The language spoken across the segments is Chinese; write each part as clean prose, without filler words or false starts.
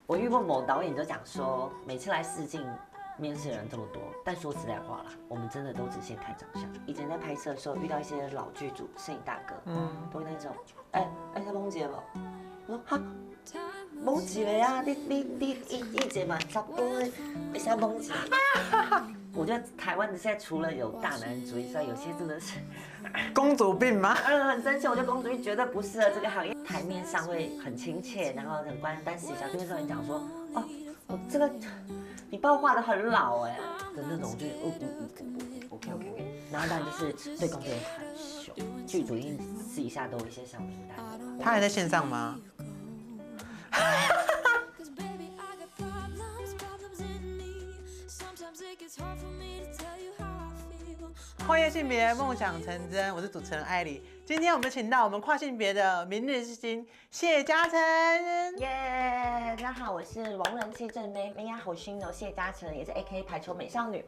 我遇过某导演就讲说，每次来试镜面试的人这么多，但说实在话啦，我们真的都只先看长相。以前在拍摄的时候遇到一些老剧组摄影大哥，都会那种，他蒙姐了，我说哈。蒙一个啊，你一节嘛，差不多会使蒙一个。我觉得台湾的现在除了有大男人主义之外，有些真的是公主病吗？很生气，我觉得公主病绝对不适合这个行业。台面上会很亲切，然后很关心，但私底下对面上人讲说，哦，我这个你把我画得很老的那种，就OK， 然后当然就是对工作人员很凶，剧组一定私底下都有一些小名单。他还在线上吗？跨越性别，梦想成真。我是主持人艾莉。今天我们请到我们跨性别的明日之星谢嘉诚。耶，大家好，我是王人气正妹，美雅好心的谢嘉诚，也是 AKA 排球美少女。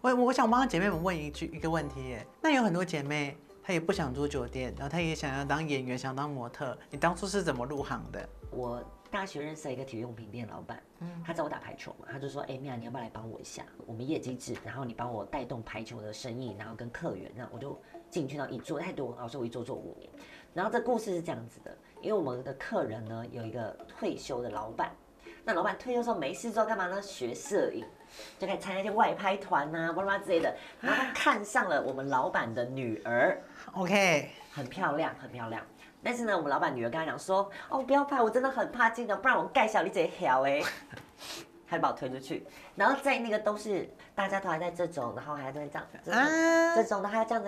我想帮姐妹们问一个问题耶。那有很多姐妹她也不想做酒店，然后她也想要当演员，想当模特。你当初是怎么入行的？我大学认识了一个体育用品店老板，他找我打排球嘛，他就说，米娅，你要不要来帮我一下？我们业绩制，然后你帮我带动排球的生意，然后跟客源，那我就进去，然后一做太多，老师我一做做5年。然后这故事是这样子的，因为我们的客人呢有一个退休的老板，那老板退休之后没事做干嘛呢？学摄影，就可以参加一些外拍团啊，巴拉巴拉之类的。然后他看上了我们老板的女儿 ，OK， 很漂亮，很漂亮。但是呢，我们老板女儿跟他讲说，哦，不要拍，我真的很怕镜头，不然我盖小你这条哎，他就把我推出去。然后在那个都是大家都还在这种，然后还在这样，这种的还要这样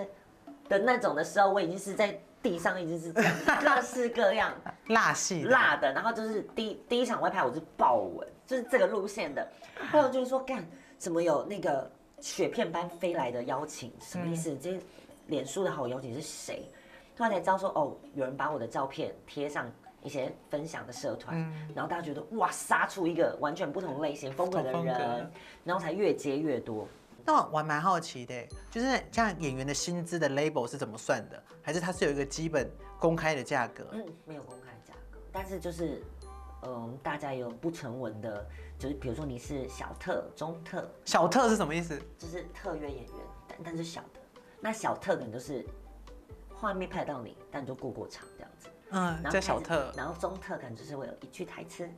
的那种的时候，我已经是在地上，已经是这样各式各样辣戏辣的，然后就是第一场外拍我就爆吻，就是这个路线的。后来我就说，干怎么有那个雪片般飞来的邀请？什么意思？这脸书的好友邀请是谁？突然才知道说，哦，有人把我的照片贴上一些分享的社团，然后大家觉得哇，杀出一个完全不同类型风格的人，然后才越接越多。那我还蛮好奇的，就是像演员的薪资的 label 是怎么算的？还是它是有一个基本公开的价格？没有公开价格，但是就是，大家有不成文的，就是比如说你是小特、中特。小特是什么意思？就是特约演员，但是小的。那小特可能就是画面拍到你，但就过场这样子。叫小特。然后中特可能就是会有1句台词、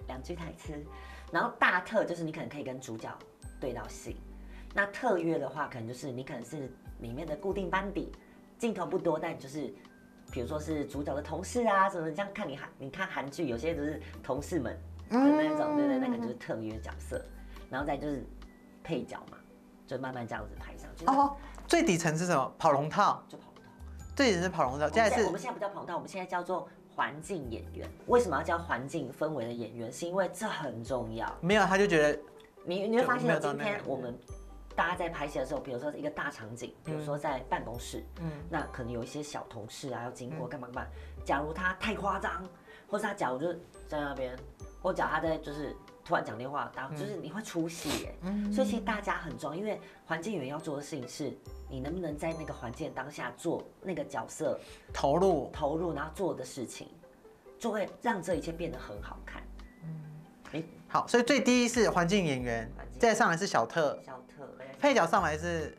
2句台词，然后大特就是你可能可以跟主角对到戏。那特约的话，可能就是你可能是里面的固定班底，镜头不多，但就是比如说是主角的同事啊什么，这样看你看韩剧，有些都是同事们的那种，对，那个就是特约角色，然后再就是配角嘛，就慢慢这样子排上去。最底层是什么？跑龙套。就跑龙套。最底层是跑龙套，我们现在不叫跑龙套，我们现在叫做环境演员。为什么要叫环境氛围的演员？是因为这很重要。没有，他就觉得你会发现，今天我们大家在拍戏的时候，比如说一个大场景，比如说在办公室，那可能有一些小同事啊要经过干嘛。假如他太夸张，或是他假如就是在那边，或假如他在就是突然讲电话，就是你会出戏耶。所以其实大家很重要，因为环境演员要做的事情是，你能不能在那个环境当下做那个角色投入，然后做的事情，就会让这一切变得很好看。好，所以最低是环境演员，再上来是小特，配角上来是，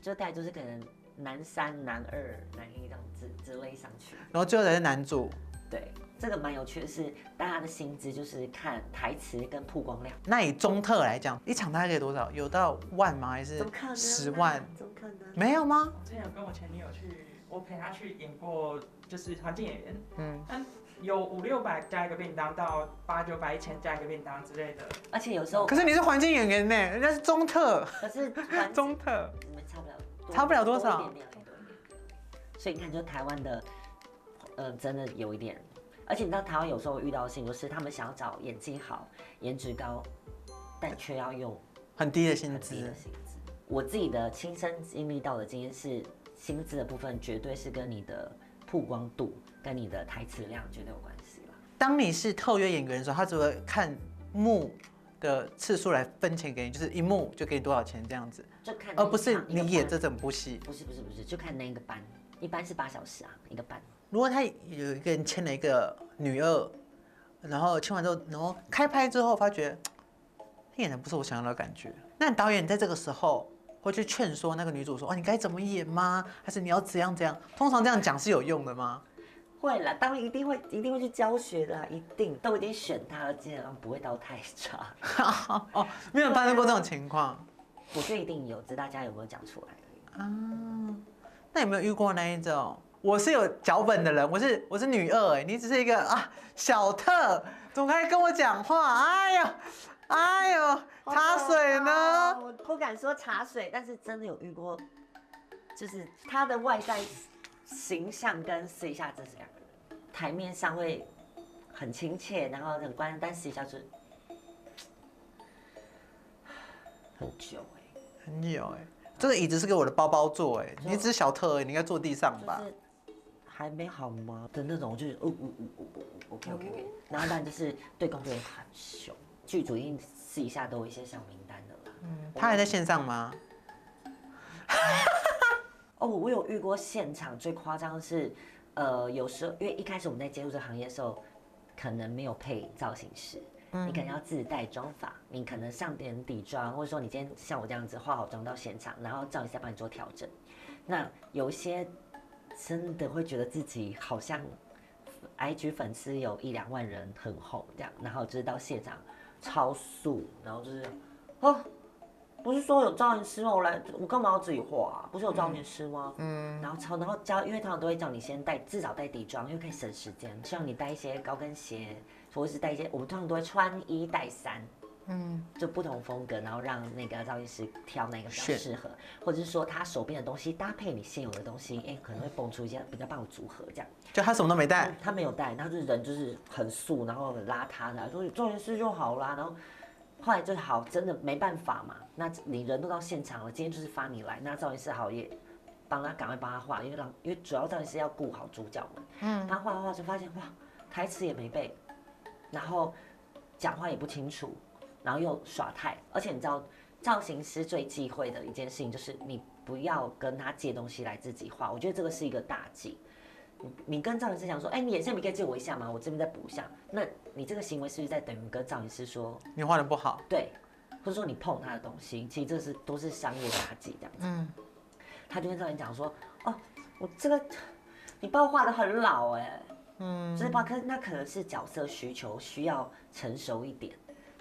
就大概就是可能男3、男2、男1这样之类上去，然后最后才是男主。对，这个蛮有趣的是，大家的薪资就是看台词跟曝光量。那以中特来讲，一场大概可以多少？有到1万吗？还是10万？怎么可能？没有吗？我之前有跟我前女友我陪她去演过，就是环境演员。但有500、600加一个便当，到800、900、1000加一个便当之类的。而且有时候，可是你是环境演员呢，人家是中特。可是中特，你们差不了多少。多一点。所以你看，就台湾的，真的有一点。而且你知道，台湾有时候遇到的事情，就是他们想要找演技好、颜值高，但却要用很低的薪资。我自己的亲身经历到的经验是，薪资的部分绝对是跟你的曝光度跟你的台词量绝对有关系啦。当你是特约演员的时候，他只会看幕的次数来分钱给你，就是一幕就给你多少钱这样子，就看，而不是你演这整部戏。不是，就看那个班，一般是8小时啊，一个班。如果他有一个人签了一个女二，然后签完之后，然后开拍之后发觉演的不是我想要的感觉。那导演在这个时候会去劝说那个女主说：“哦，你该怎么演吗？还是你要怎样怎样？”通常这样讲是有用的吗？会啦，当然一定会去教学的啦，一定都已经选他了，基本上不会到太差。哦，没有发生过这种情况。我觉得一定有，只是大家有没有讲出来而已。啊，那有没有遇过那一种？我是有脚本的人，我是女二哎，你只是一个小特，怎么可以跟我讲话？哎呦，茶水呢？我不敢说茶水，但是真的有遇过，就是他的外在形象跟私底下这是两个人，台面上会很亲切，然后很关心，但私底下就是很久很有哎，这个椅子是给我的包包坐哎，你只是小特而已，你应该坐地上吧？就是还没好吗的那种，就是OK， 然后当然就是对工作人员很凶，剧组一定私底下都有一些小名单的啦。他还在线上吗？哦，我有遇过现场最夸张的是，有时候因为一开始我们在接触这个行业的时候，可能没有配造型师，你可能要自带妆发，你可能上点底妆，或者说你今天像我这样子化好妆到现场，然后造型师帮你做调整。那有一些真的会觉得自己好像 IG 粉丝有1、2万人很红这样，然后就是到现场超素，然后就是不是说有造型师吗？我干嘛要自己画啊？不是有造型师吗？然后教，因为他们都会叫你先至少带底妆，因为可以省时间。希望你带一些高跟鞋，或者是带一些，我们通常都会穿1带3，就不同风格，然后让那个造型师挑哪个比较适合，或者是说他手边的东西搭配你现有的东西，可能会蹦出一些比较棒的组合这样。就他什么都没带，他没有带，他就是人就是很素，然后很邋遢的，说造型师就好啦，然后。后来就好，真的没办法嘛。那你人都到现场了，今天就是发你来，那造型师好也赶快帮他画，因为主要造型师要顾好主角们。他画就发现哇，台词也没背，然后讲话也不清楚，然后又耍态，而且你知道，造型师最忌讳的一件事情就是你不要跟他借东西来自己画，我觉得这个是一个大忌。你跟造型师讲说，你眼线笔可以借我一下吗？我这边再补一下。那你这个行为是不是在等于跟造型师说你画的不好？对，或者说你碰他的东西，其实都是商业大忌这样子。他就跟造型讲说，我这个你把我画的很老就是那可能是角色需求需要成熟一点，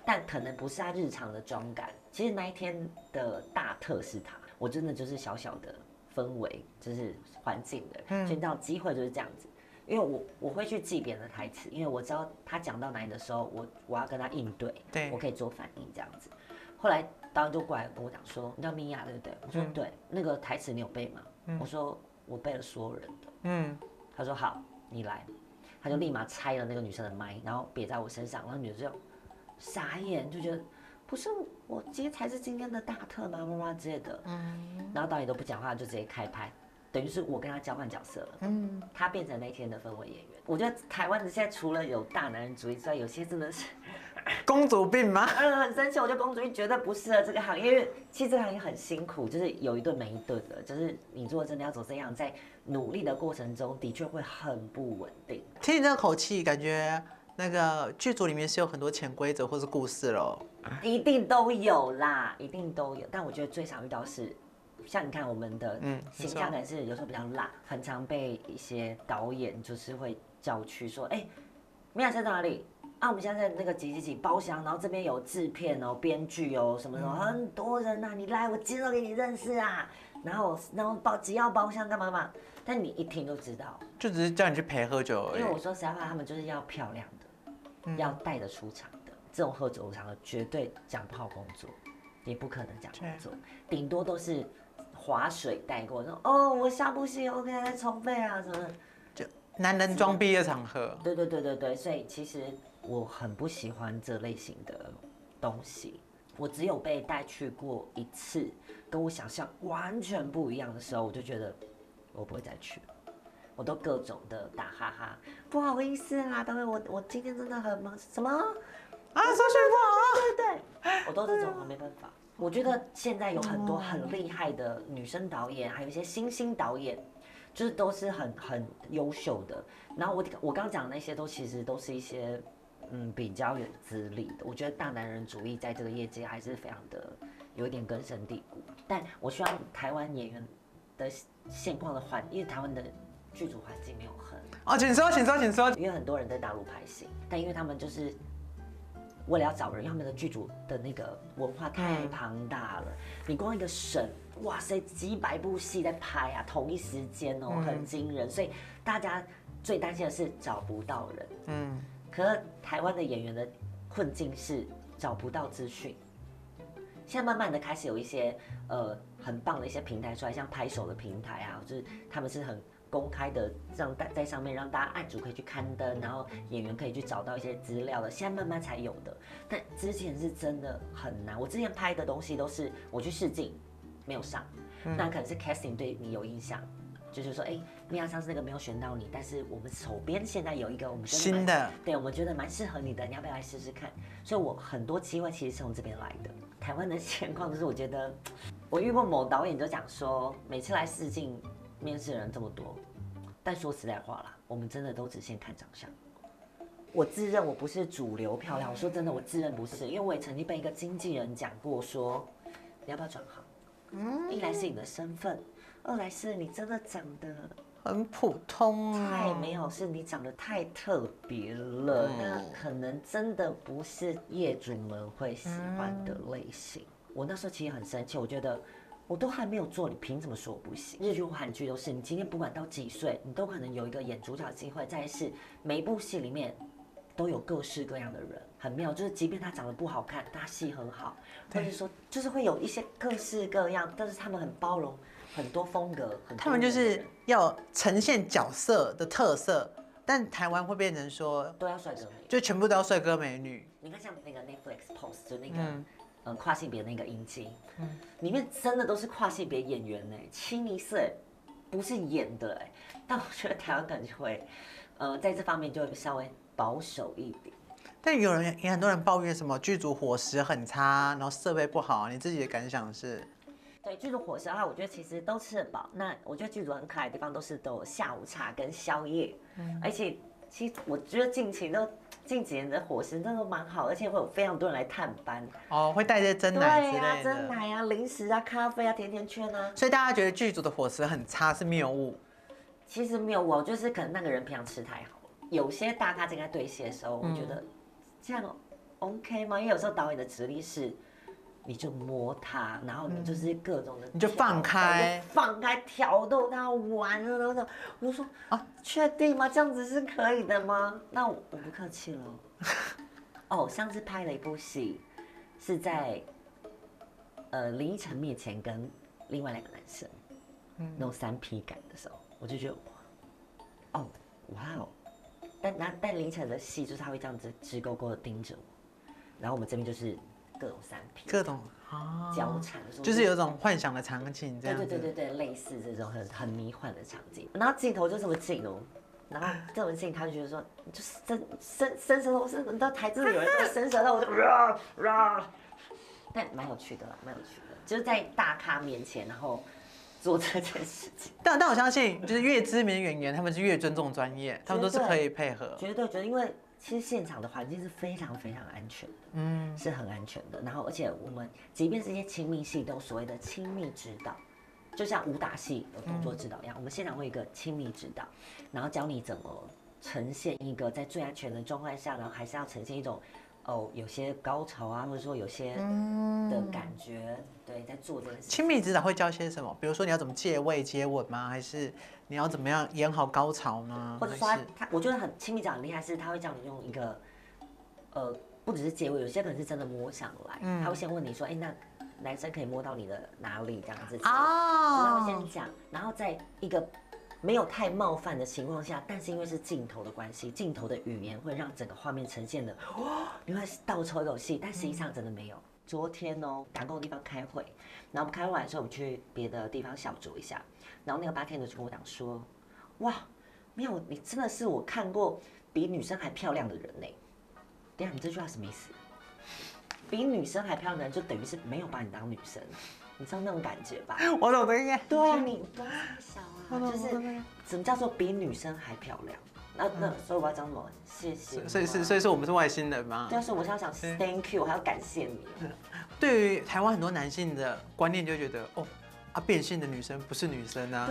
但可能不是他日常的妆感。其实那一天的大特是他，我真的就是小小的。氛围就是环境的，所以你知道机会就是这样子，因为我会去记别人的台词，因为我知道他讲到哪里的时候，我要跟他应对，我可以做反应这样子。后来导演就过来跟我讲说，你叫米娅对不对？我说对，那个台词你有背吗？我说我背了所有人的。他说好，你来，他就立马拆了那个女生的麦，然后别在我身上，然后女生就傻眼，就觉得。不是我才是今天的大特吗？之类的。然后导演都不讲话，就直接开拍，等于是我跟他交换角色了。他变成那天的氛围演员。我觉得台湾的现在除了有大男人主义之外，有些真的是公主病吗？很生气，我觉得公主病绝对不适合这个行业，因为其实这个行业很辛苦，就是有一顿没一顿的，就是你如果真的要走这样，在努力的过程中，的确会很不稳定。听你这个口气，感觉那个剧组里面是有很多潜规则或是故事喽。一定都有啦，一定都有。但我觉得最常遇到是，像你看我们的形象可能是有时候比较辣，很常被一些导演就是会叫去说，米娅在哪里？我们现在在那个几包厢，然后这边有制片哦、编剧哦，什么很多人呐，你来我介绍给你认识啊。然后只要包厢干嘛？但你一听就知道，就只是叫你去陪喝酒而已。因为我说实在话，他们就是要漂亮的，要带得出场。这种喝酒场的绝对讲不好工作，也不可能讲工作，顶多都是划水带过，说我下部戏 OK 来重费啊什么的，就男人装逼的场合。对，所以其实我很不喜欢这类型的东西。我只有被带去过一次，跟我想象完全不一样的时候，我就觉得我不会再去了。我都各种的打哈哈，不好意思啦，导演，我今天真的很忙，什么？收讯不好。对，我都这种，我没办法。我觉得现在有很多很厉害的女生导演，还有一些新兴导演，就是都是很优秀的。然后我刚刚讲的那些其实都是一些比较有资历的。我觉得大男人主义在这个业界还是非常的有一点根深蒂固。但我希望台湾演员的现况的因为台湾的剧组环境没有很请说，请说，请说。因为很多人在大陆拍戏，但因为他们就是为了要找人，因为他们的剧组的那个文化太庞大了。你光一个省，哇塞，几百部戏在拍啊，同一时间哦，很惊人。所以大家最担心的是找不到人。可是台湾的演员的困境是找不到资讯。现在慢慢的开始有一些很棒的一些平台出来，像拍手的平台啊，就是他们是很公开的，在上面让大家案主可以去刊登，然后演员可以去找到一些资料的，现在慢慢才有的。但之前是真的很难。我之前拍的东西都是我去试镜，没有上，那可能是 casting 对你有印象，就是说，米娅上次那个没有选到你，但是我们手边现在有一个我们觉得新的，对我们觉得蛮适合你的，你要不要来试试看？所以我很多机会其实是从这边来的。台湾的情况就是，我觉得我遇过某导演就讲说，每次来试镜面试的人这么多，但说实在话啦，我们真的都只先看长相。我自认我不是主流漂亮，我说真的，我自认不是，因为我也曾经被一个经纪人讲过说，你要不要转行？一来是你的身份，二来是你真的长得很普通太没有，是你长得太特别了，那可能真的不是业主们会喜欢的类型。我那时候其实很生气，我觉得我都还没有做，你凭什么说我不行？日剧、韩剧都是，你今天不管到几岁，你都可能有一个演主角的机会。再是每一部戏里面都有各式各样的人，很妙，就是即便他长得不好看，他戏很好，或者说就是会有一些各式各样，但是他们很包容。很多风格，他们就是要呈现角色的特色，但台湾会变成说都要帅哥美女，就全部都要帅哥美女。你看像那个 Netflix Post 就那个跨性别那个影集，里面真的都是跨性别演员哎，清一色不是演的哎，但我觉得台湾可能就会在这方面就会稍微保守一点。但也很多人抱怨什么剧组伙食很差，然后设备不好，你自己的感想是？对，剧组伙食的话，我觉得其实都吃得饱。那我觉得剧组很可爱的地方都有下午茶跟宵夜，而且其实我觉得近几年的伙食真的都蛮好，而且会有非常多人来探班。会带些珍奶之类的。对啊，珍奶啊、零食啊、咖啡啊、甜甜圈啊。所以大家觉得剧组的伙食很差是谬误。其实没有，我就是可能那个人平常吃太好了。有些大咖正在对戏的时候，我觉得这样 OK 吗？因为有时候导演的指令是。你就摸他，然后你就是各种的，你就放开挑逗他玩了，然后我就说确定吗？这样子是可以的吗？那我不客气了。上次拍了一部戏，是在林依晨面前跟另外2个男生，那种3P 感的时候，我就觉得哇哦，但林依晨的戏就是他会这样子直勾勾的盯着我，然后我们这边就是。各种3P，各种交缠，就是有一种幻想的场景，这样子。对，类似这种很迷幻的场景。然后镜头就这么近哦，然后这么近，他就觉得说，就是伸舌头，你到台子有人在伸舌头，我就但蛮有趣的啦，蛮有趣的，就是在大咖面前，然后做这件事情。但我相信，就是越知名的演员，他们是越尊重专业，他们都是可以配合。绝对，因为。其实现场的环境是非常非常安全的，是很安全的。然后，而且我们即便是一些亲密戏，都有所谓的亲密指导，就像武打戏有动作指导一样，我们现场会有一个亲密指导，然后教你怎么呈现一个在最安全的状况下，然后还是要呈现一种有些高潮啊，或者说有些的感觉，对，在做这件事情。亲密指导会教些什么？比如说你要怎么借位接吻吗？还是你要怎么样演好高潮呢？或者说我觉得很亲密指导很厉害，是他会叫你用一个不只是接吻，有些可能是真的摸上来，他会先问你说，那男生可以摸到你的哪里这样子？他会先讲，然后在一个没有太冒犯的情况下，但是因为是镜头的关系，镜头的语言会让整个画面呈现的，你会倒抽一口气，但实际上真的没有。昨天打工的地方开会，然后我们开会完的时候，我们去别的地方小酌一下，然后那个bartender就跟我讲说，哇，没有，你真的是我看过比女生还漂亮的人呢。等一下，你这句话什么意思？比女生还漂亮的人，就等于是没有把你当女生，你知道那种感觉吧？我懂的，对啊，你多小啊，就是什么叫做比女生还漂亮？那所以我要讲什么？谢谢。所以说我们是外星人吗？对，所以我想 thank you， 我还要感谢你。对于台湾很多男性的观念，就觉得变性的女生不是女生啊。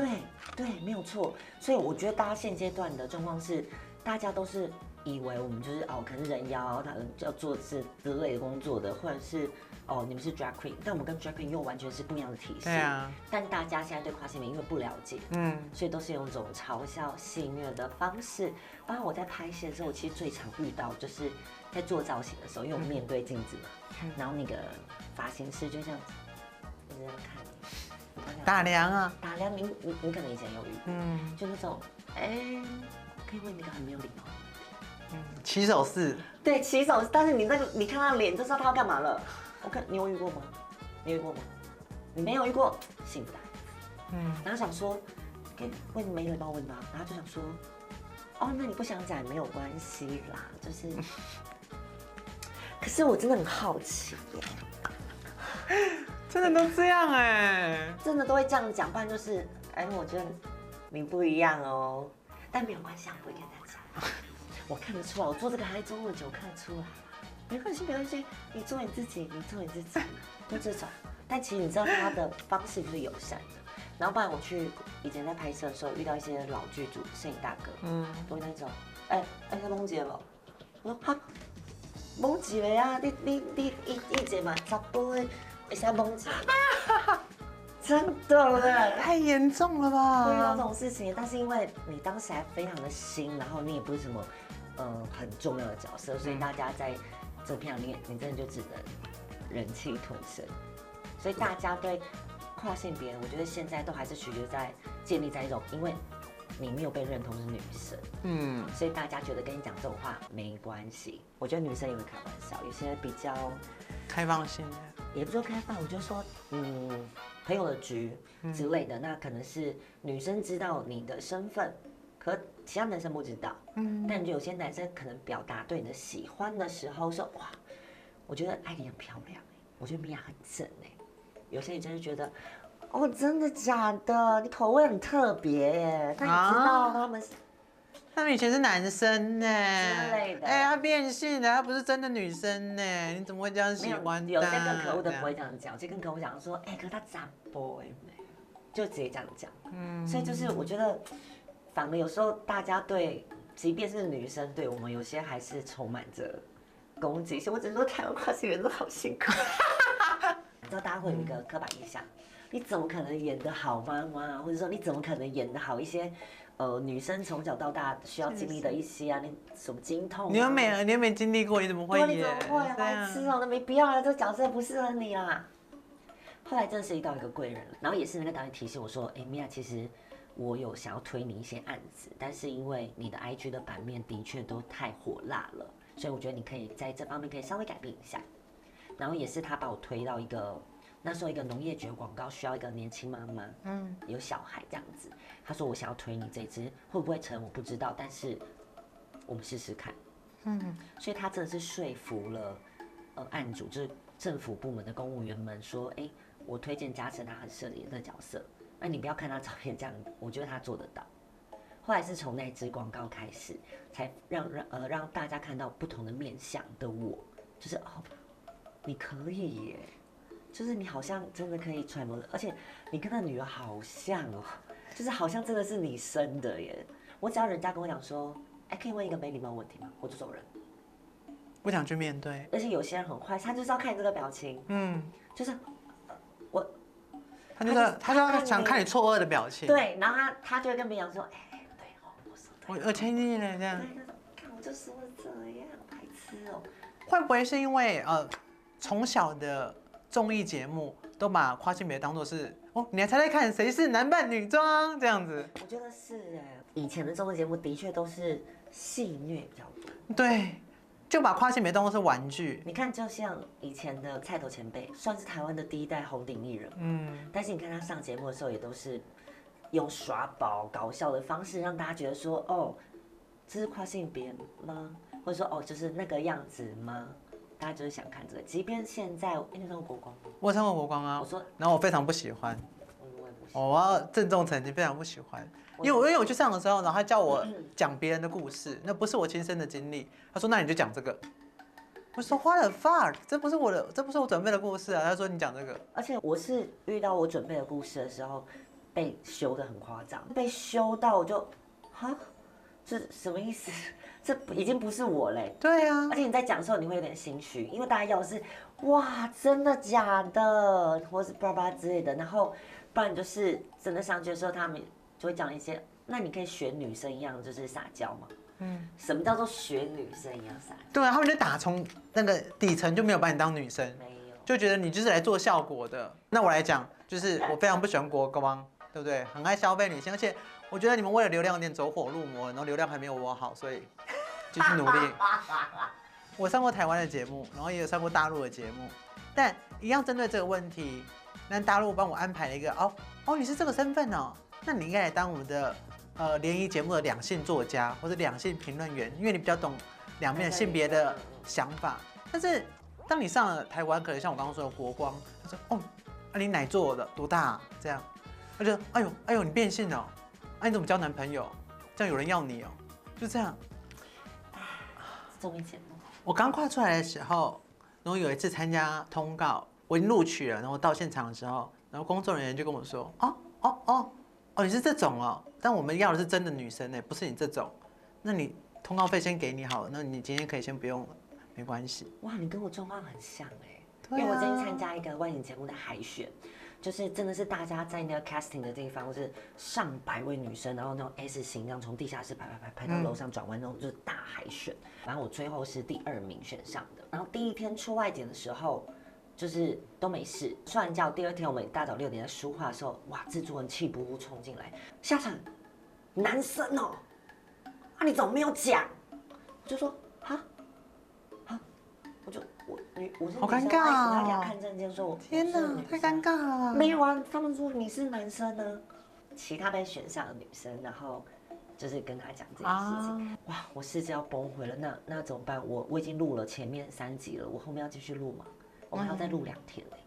对，没有错。所以我觉得大家现阶段的状况是，大家都是以为我们就是可能是人妖，他要做之类的工作的，或者是你们是 drag queen， 但我们跟 drag queen 又完全是不一样的体系。对啊。但大家现在对跨性别因为不了解，所以都是用这种嘲笑、戏谑的方式。包括我在拍戏的时候，我其实最常遇到就是在做造型的时候，因为我们面对镜子嘛，然后那个发型师就这样子一直在看你。打量啊，打量你可能以前有遇，就那种，可以问你一个很没有礼貌的问题，起手式，对，起手，但是你看他的脸就知道他要干嘛了。你有遇过吗？你有遇过吗？你没有遇过，幸福的，然后想说，可以问没礼貌问吗？然后就想说，那你不想讲也没有关系啦，就是，可是我真的很好奇耶。真的都这样真的都会这样讲，不然就是我觉得你不一样哦，但没有关系，我不会跟他讲，我看得出来，我做这个还做那么久，看得出来，没关系，你做你自己，就这种。但其实你知道他的方式就是友善的，然后不然我去以前在拍摄的时候遇到一些老剧组摄影大哥，都会那种，他蒙姐了，我说哈，蒙姐了呀，你一节嘛，差不多。一下懵起来，真的太严重了吧？会遇到这种事情，但是因为你当时还非常的新，然后你也不是什么很重要的角色，所以大家在这片里面，你真的就只能忍气吞声。所以大家对跨性别，我觉得现在都还是取决在建立在一种，因为你没有被认同是女生，所以大家觉得跟你讲这种话没关系。我觉得女生也会开玩笑，有些比较开放性的。也不说开放，我就说，朋友的局之类的，那可能是女生知道你的身份，可其他男生不知道。但有些男生可能表达对你的喜欢的时候说，哇，我觉得艾莉很漂亮，我觉得米娅很正有些女生就觉得，真的假的？你口味很特别耶。那你知道他们以前是男生呢，之类的。他变性的，他不是真的女生呢，你怎么会这样喜欢他？有些更可恶的不会这样讲，就跟可恶讲说，可是他长 boy 就直接这样讲。所以就是我觉得，反而有时候大家对，即便是女生对我们，有些还是充满着攻击性。我只能说台湾跨性别真的好辛苦。你知道大家会有一个刻板印象，你怎么可能演得好妈妈，或者说你怎么可能演得好一些？女生从小到大需要经历的一些你什么经痛，你又没经历过，你怎么会演？你怎么会？白痴那没必要了，这个角色不适合你啦。后来真的是遇到一个贵人，然后也是那个导演提醒我说，米娅，其实我有想要推你一些案子，但是因为你的 IG 的版面的确都太火辣了，所以我觉得你可以在这方面可以稍微改变一下。然后也是他把我推到一个。那时候一个农业局广告需要一个年轻妈妈，有小孩这样子。他说我想要推你这支，会不会成我不知道，但是我们试试看。所以他真的是说服了案主，就是政府部门的公务员们说，我推荐嘉诚，他很适合演这个角色。那你不要看他照片这样，我觉得他做得到。后来是从那支广告开始，才让大家看到不同的面向的我，就是你可以耶。就是你好像真的可以揣摩的，而且你跟那女儿好像就是好像真的是你生的耶。我只要人家跟我讲说，可以问一个没礼貌问题吗？我就走人，不想去面对。而且有些人很坏，他就是要看你这个表情，就是他就想看你错愕的表情。对，然后他就会跟别人说，对我听你了这样。看我就说这样，白痴会不会是因为从小的综艺节目都把跨性别当作是你还猜看谁是男扮女装这样子？我觉得是以前的综艺节目的确都是戏谑比较多。对，就把跨性别当作是玩具。你看，就像以前的菜头前辈，算是台湾的第一代红顶艺人。但是你看他上节目的时候，也都是用耍宝、搞笑的方式，让大家觉得说，这是跨性别吗？或者说，就是那个样子吗？大家就是想看这个，即便现在，你看过国光吗？我看过国光啊。我说，然后我非常不喜欢。我也不喜欢。我要郑重澄清，非常不喜欢。因为我去上的时候，然后他叫我讲别人的故事，那不是我亲身的经历。他说那你就讲这个。我说 What the fuck， 这不是我准备的故事啊。他说你讲这个。而且我是遇到我准备的故事的时候，被修得很夸张，被修到我就哈，这什么意思？这已经不是我嘞。对啊。而且你在讲的时候，你会有点心虚，因为大家要的是哇，真的假的，或是巴拉巴拉之类的。然后不然就是真的上去的时候，他们就会讲一些，那你可以学女生一样，就是撒娇嘛。什么叫做学女生一样撒娇？对啊，他们就打从那个底层就没有把你当女生，没有，就觉得你就是来做效果的。那我来讲，就是我非常不喜欢国光，对不对？很爱消费女性，而且我觉得你们为了流量有点走火入魔，然后流量还没有我好，所以继续努力。我上过台湾的节目，然后也有上过大陆的节目，但一样针对这个问题，那大陆帮我安排了一个你是这个身份哦，那你应该来当我们的联谊节目的两性作家或者两性评论员，因为你比较懂两面性别的想法。但是当你上了台湾，可能像我刚刚说的国光，他说你哪做的多大啊？这样，他就哎呦你变性了，你怎么交男朋友？这样有人要你哦，就这样。综艺节目。我刚跨出来的时候，然后有一次参加通告，我已经录取了，然后到现场的时候，然后工作人员就跟我说，你是这种哦，但我们要的是真的女生呢，不是你这种。那你通告费先给你好了，那你今天可以先不用了，没关系。哇，你跟我状况很像哎，对啊，因为我最近参加一个外景节目的海选，就是真的是大家在那个 casting 的地方，就是上百位女生，然后那种 S 型，这样从地下室排到楼上转弯那种，就是大海选。然后我最后是第2名选上的。然后第一天出外景的时候，就是都没事，睡完觉。第2天我们一大早6点在梳化的时候，哇，制作人气呼呼冲进来，下场男生哦，你怎么没有讲？我就说我是好尴尬哦，他俩看证件说，天哪，太尴尬了。没有啊，他们说你是男生呢，其他被选上的女生，然后就是跟他讲这件事情，哇，我世界要崩溃了，那怎么办？我已经录了前面3集了，我后面要继续录吗？我们还要再录2天嘞，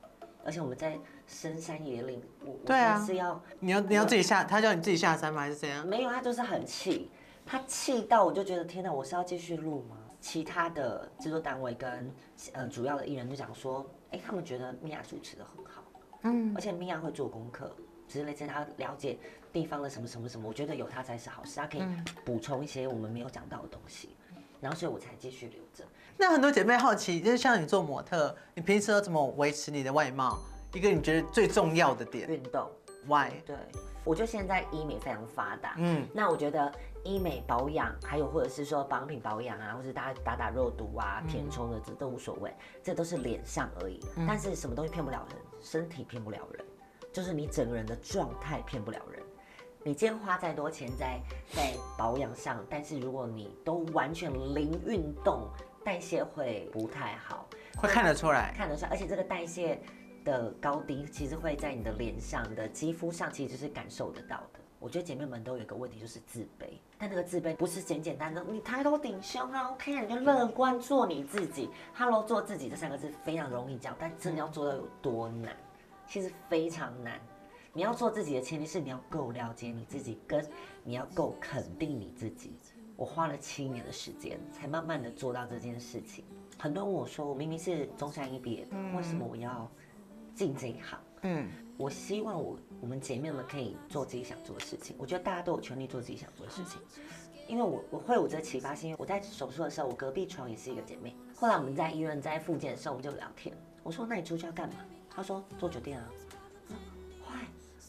而且我们在深山野岭，对啊，是要你要自己下，他叫你自己下山吗？还是怎样？没有，他就是很气，他气到我就觉得天哪，我是要继续录吗？其他的制作单位跟主要的艺人就讲说，他们觉得米娅主持的很好，而且米娅会做功课，之类，他了解地方的什么什么什么，我觉得有他才是好事，他可以补充一些我们没有讲到的东西，然后所以我才继续留着。那很多姐妹好奇，就是像你做模特，你平时要怎么维持你的外貌？一个你觉得最重要的点？运动。Why？ 对，我觉得现在医美非常发达，那我觉得医美保养，还有或者是说保养品保养啊，或者大家打肉毒啊、填充的，这都无所谓，这都是脸上而已。但是什么东西骗不了人？身体骗不了人，就是你整个人的状态骗不了人。你今天花再多钱在保养上，但是如果你都完全零运动，代谢会不太好，会看得出来，而且这个代谢的高低，其实会在你的脸上、你的肌肤上，其实是感受得到的。我觉得姐妹们都有一个问题，就是自卑。但那个自卑不是简单的，你抬头挺胸啊 ，OK， 你就乐观做你自己。Hello， 做自己这3个字非常容易讲，但真的要做到有多难？其实非常难。你要做自己的前提是你要够了解你自己，跟你要够肯定你自己。我花了7年的时间，才慢慢的做到这件事情。很多人问我说，我明明是中山医毕业的，为什么我要进这一行？我希望我们姐妹们可以做自己想做的事情。我觉得大家都有权利做自己想做的事情。因为我会有这启发，是因为我在手术的时候，我隔壁床也是一个姐妹。后来我们在医院在复健的时候，我们就聊天。我说：“那你出去要干嘛？”她说：“做酒店啊。”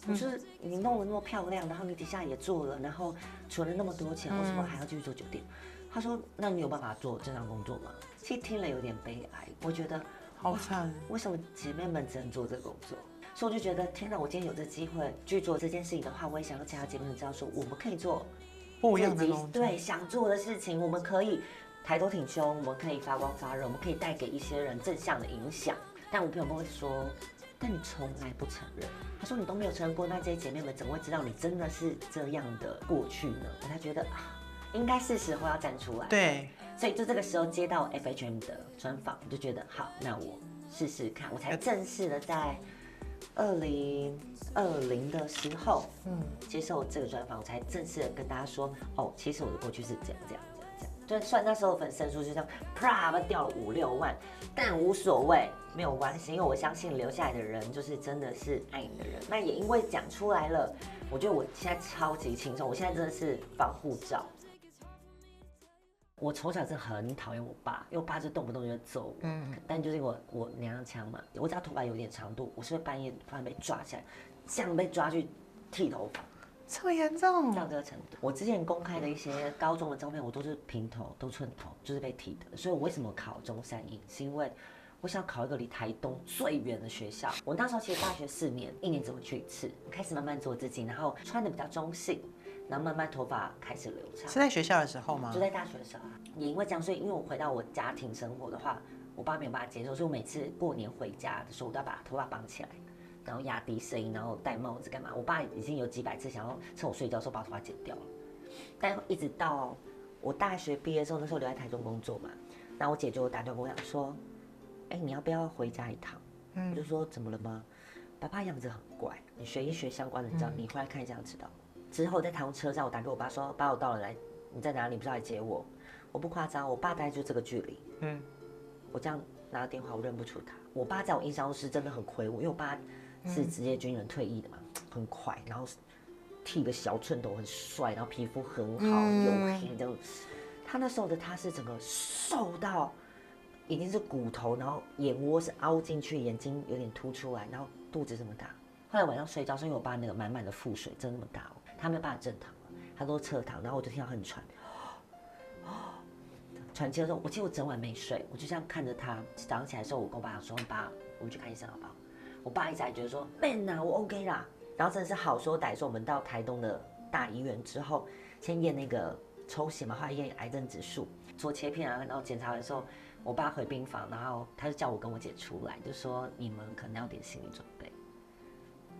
我说：“你弄得那么漂亮，然后你底下也做了，然后存了那么多钱，为什么还要继续做酒店？”她说：“那你有办法做正常工作吗？”其实听了有点悲哀，我觉得好惨，为什么姐妹们只能做这个工作？所以我就觉得，天哪！我今天有这机会去做这件事情的话，我也想让其他姐妹们知道，说我们可以做不一样的工作，对，想做的事情，我们可以抬头挺胸，我们可以发光发热，我们可以带给一些人正向的影响。但我朋友们会说，但你从来不承认。他说你都没有承认过，那这些姐妹们怎么会知道你真的是这样的过去呢？他觉得应该是时候要站出来。对，所以就这个时候接到 FHM 的专访，我就觉得好，那我试试看，我才正式的在2020的时候，接受这个专访，我才正式的跟大家说，哦，其实我的过去是这样。就算那时候粉丝数就这样，啪，掉了5、6万，但无所谓，没有关系，因为我相信留下来的人就是真的是爱你的人。那也因为讲出来了，我觉得我现在超级轻松，我现在真的是防护罩。我从小真的很讨厌我爸，因为我爸就动不动就会揍我。但就是我娘腔嘛，我只要头发有点长度，我是会半夜突然被抓起来，这样被抓去剃头发。这么严重？到这个程度，我之前公开的一些高中的照片，我都是平头，都寸头，就是被剃的。所以我为什么考中山医，是因为我想考一个离台东最远的学校。我那时候其实大学4年，1年只会去1次，开始慢慢做自己，然后穿的比较中性，然后慢慢头发开始留长。是在学校的时候吗？就在大学的时候，也因为这样，所以因为我回到我家庭生活的话，我爸没有办法接受，所以我每次过年回家的时候，我都要把头发绑起来。然后压低声音，然后戴帽子干嘛？我爸已经有几百次想要趁我睡觉的时候把头发剪掉了，但一直到我大学毕业之后，那时候留在台中工作嘛，然后我姐就打电话跟我讲说，你要不要回家一趟？我就说怎么了吗？爸爸样子很怪，你学医学相关的，你知道，你回来看一下就知道。之后在台中车站，我打给我爸说，爸，我到了，来，你在哪里？不知道来接我。我不夸张，我爸大概就这个距离。我这样拿电话，我认不出他。我爸在我印象中是真的很魁梧，因为我爸是职业军人退役的嘛，很快，然后剃个小寸头，很帅，然后皮肤很好，黝黑的。他那时候的他是整个瘦到已经是骨头，然后眼窝是凹进去，眼睛有点凸出来，然后肚子这么大。后来晚上睡觉，是因为我爸那个满满的腹水真的那么大，他没有办法正躺，他都侧躺，然后我就听到很喘。喘气的时候，我其实我整晚没睡，我就这样看着他。早上起来的时候，我跟我爸说：“爸，我们去看医生好不好？”我爸一直还觉得说 ：“Man 啊，我 OK 啦。”然后真的是好说歹说，我们到台东的大医院之后，先验那个抽血嘛，后来验癌症指数，做切片啊，然后检查完的时候，我爸回病房，然后他就叫我跟我姐出来，就说你们可能要点心理准备，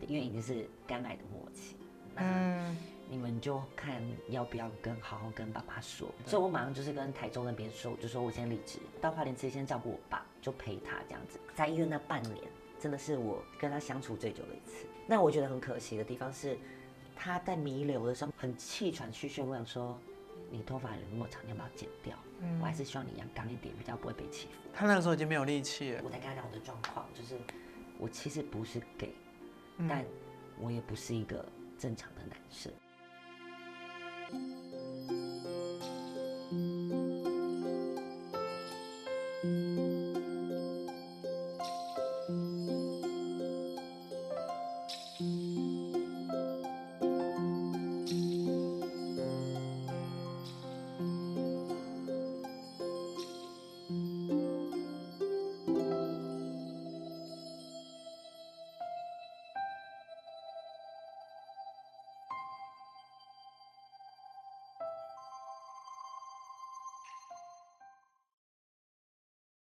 因为已经是肝癌的末期。你们就看要不要好好跟爸爸说。所以我马上就是跟台中那边说，我就说我先离职，到花莲这先照顾我爸，就陪他这样子。在医院那半年，真的是我跟他相处最久的一次。那我觉得很可惜的地方是，他在弥留的时候很气喘吁吁，我想说，你头发有那么长，你要不要剪掉？我还是希望你阳刚一点，比较不会被欺负。他那个时候已经没有力气了。我才跟他讲我的状况，就是我其实不是 gay，但我也不是一个正常的男生。